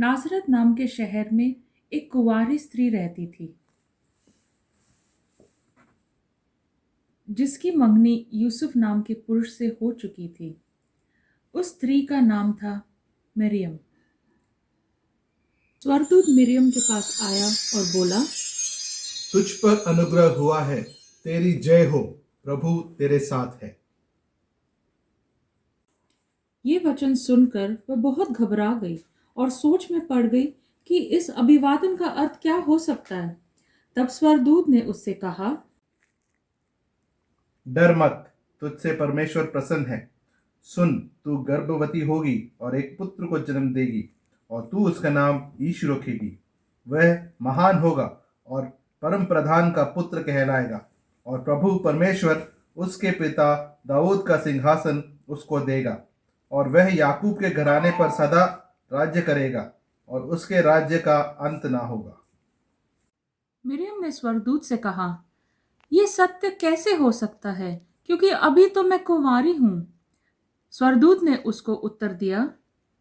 नासरत नाम के शहर में एक कुंवारी स्त्री रहती थी जिसकी मंगनी यूसुफ नाम के पुरुष से हो चुकी थी। उस स्त्री का नाम था मरियम। स्वर्गदूत मरियम के पास आया और बोला, तुझ पर अनुग्रह हुआ है, तेरी जय हो, प्रभु तेरे साथ है। ये वचन सुनकर वह बहुत घबरा गई और सोच में पड़ गई कि इस अभिवादन का अर्थ क्या हो सकता है। तब स्वर्गदूत ने उससे कहा, डर मत, तुझसे परमेश्वर प्रसन्न है। सुन, तू गर्भवती होगी और एक पुत्र को जन्म देगी और तू उसका नाम यीशु रखेगी। वह महान होगा और परम प्रधान का पुत्र कहलाएगा और प्रभु परमेश्वर उसके पिता दाऊद का सिंहासन उसको देगा और वह याकूब के घराने पर सदा राज्य करेगा और उसके राज्य का अंत ना होगा। मरियम ने स्वर्गदूत से कहा, यह सत्य कैसे हो सकता है, क्योंकि अभी तो मैं कुंवारी हूं। स्वर्गदूत ने उसको उत्तर दिया,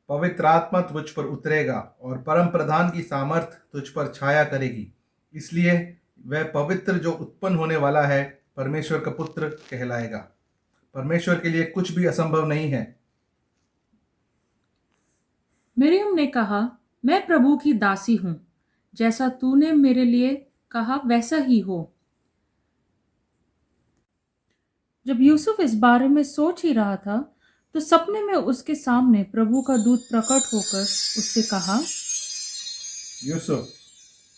पवित्र आत्मा तुझ पर उतरेगा और परम प्रधान की सामर्थ तुझ पर छाया करेगी, इसलिए वह पवित्र जो उत्पन्न होने वाला है परमेश्वर का पुत्र कहलाएगा। परमेश्वर के लिए कुछ भी असंभव नहीं है। मरियम ने कहा, मैं प्रभु की दासी हूं, जैसा तूने मेरे लिए कहा वैसा ही हो। जब यूसुफ इस बारे में सोच ही रहा था तो सपने में उसके सामने प्रभु का दूत प्रकट होकर उससे कहा, यूसुफ,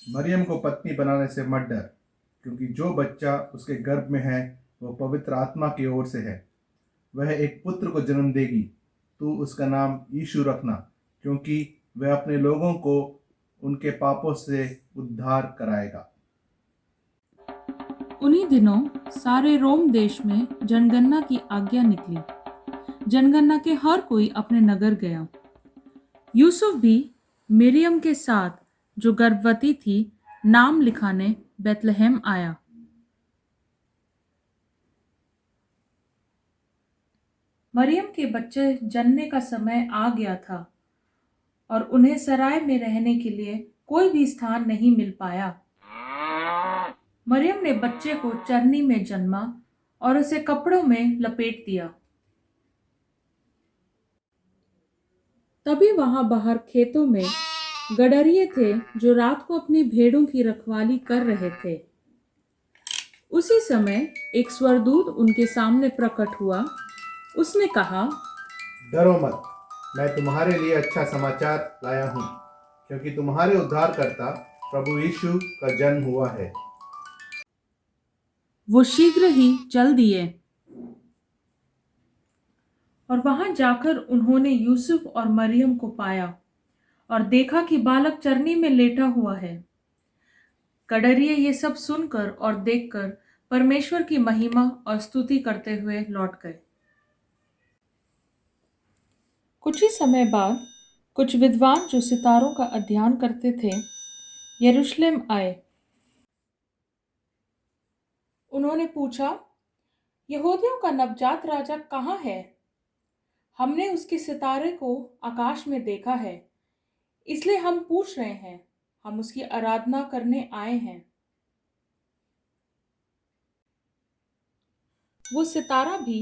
मरियम को पत्नी बनाने से मत डर, क्योंकि जो बच्चा उसके गर्भ में है वह पवित्र आत्मा की ओर से है। वह एक पुत्र को जन्म देगी। तू उसका नाम यीशु रखना, क्योंकि वह अपने लोगों को उनके पापों से उद्धार कराएगा। उन्हीं दिनों सारे रोम देश में जनगणना की आज्ञा निकली। जनगणना के हर कोई अपने नगर गया। यूसुफ भी मरियम के साथ, जो गर्भवती थी, नाम लिखाने बेतलहम आया। मरियम के बच्चे जनने का समय आ गया था और उन्हें सराय में रहने के लिए कोई भी स्थान नहीं मिल पाया। मरियम ने बच्चे को चरनी में जन्मा और उसे कपड़ों में लपेट दिया। तभी वहां बाहर खेतों में गडरिये थे जो रात को अपनी भेड़ों की रखवाली कर रहे थे। उसी समय एक स्वर्गदूत उनके सामने प्रकट हुआ। उसने कहा, डरो मत, मैं तुम्हारे लिए अच्छा समाचार लाया हूँ, क्योंकि तुम्हारे उद्धारकर्ता प्रभु यीशु का जन्म हुआ है। वो शीघ्र ही चल दिए और वहां जाकर उन्होंने यूसुफ और मरियम को पाया और देखा कि बालक चरनी में लेटा हुआ है। गडरिये ये सब सुनकर और देखकर परमेश्वर की महिमा और स्तुति करते हुए लौट गए। कुछ ही समय बाद कुछ विद्वान जो सितारों का अध्ययन करते थे यरूशलेम आए। उन्होंने पूछा, यहूदियों का नवजात राजा कहाँ है? हमने उसके सितारे को आकाश में देखा है, इसलिए हम पूछ रहे हैं। हम उसकी आराधना करने आए हैं। वो सितारा भी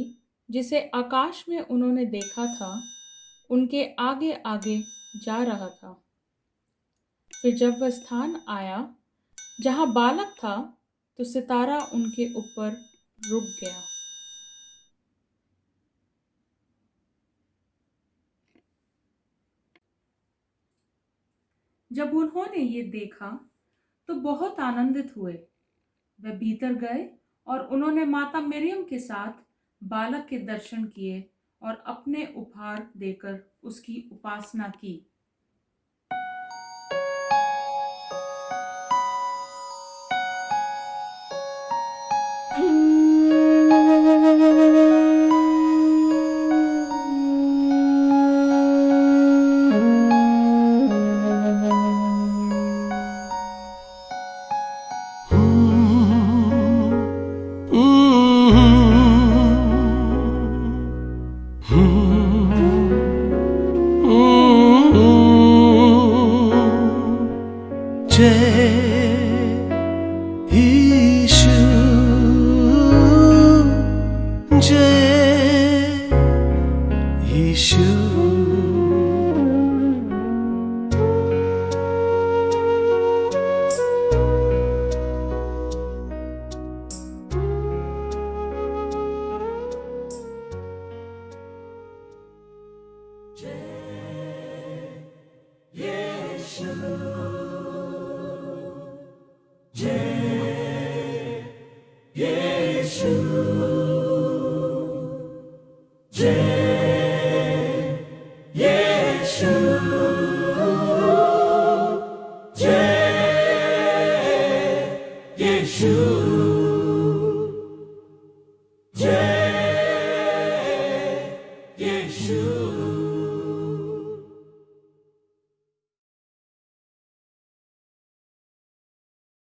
जिसे आकाश में उन्होंने देखा था उनके आगे आगे जा रहा था। फिर जब वह स्थान आया जहां बालक था तो सितारा उनके ऊपर रुक गया। जब उन्होंने ये देखा तो बहुत आनंदित हुए। वे भीतर गए और उन्होंने माता मरियम के साथ बालक के दर्शन किए और अपने उपहार देकर उसकी उपासना की। यीशु जय यीशु। जय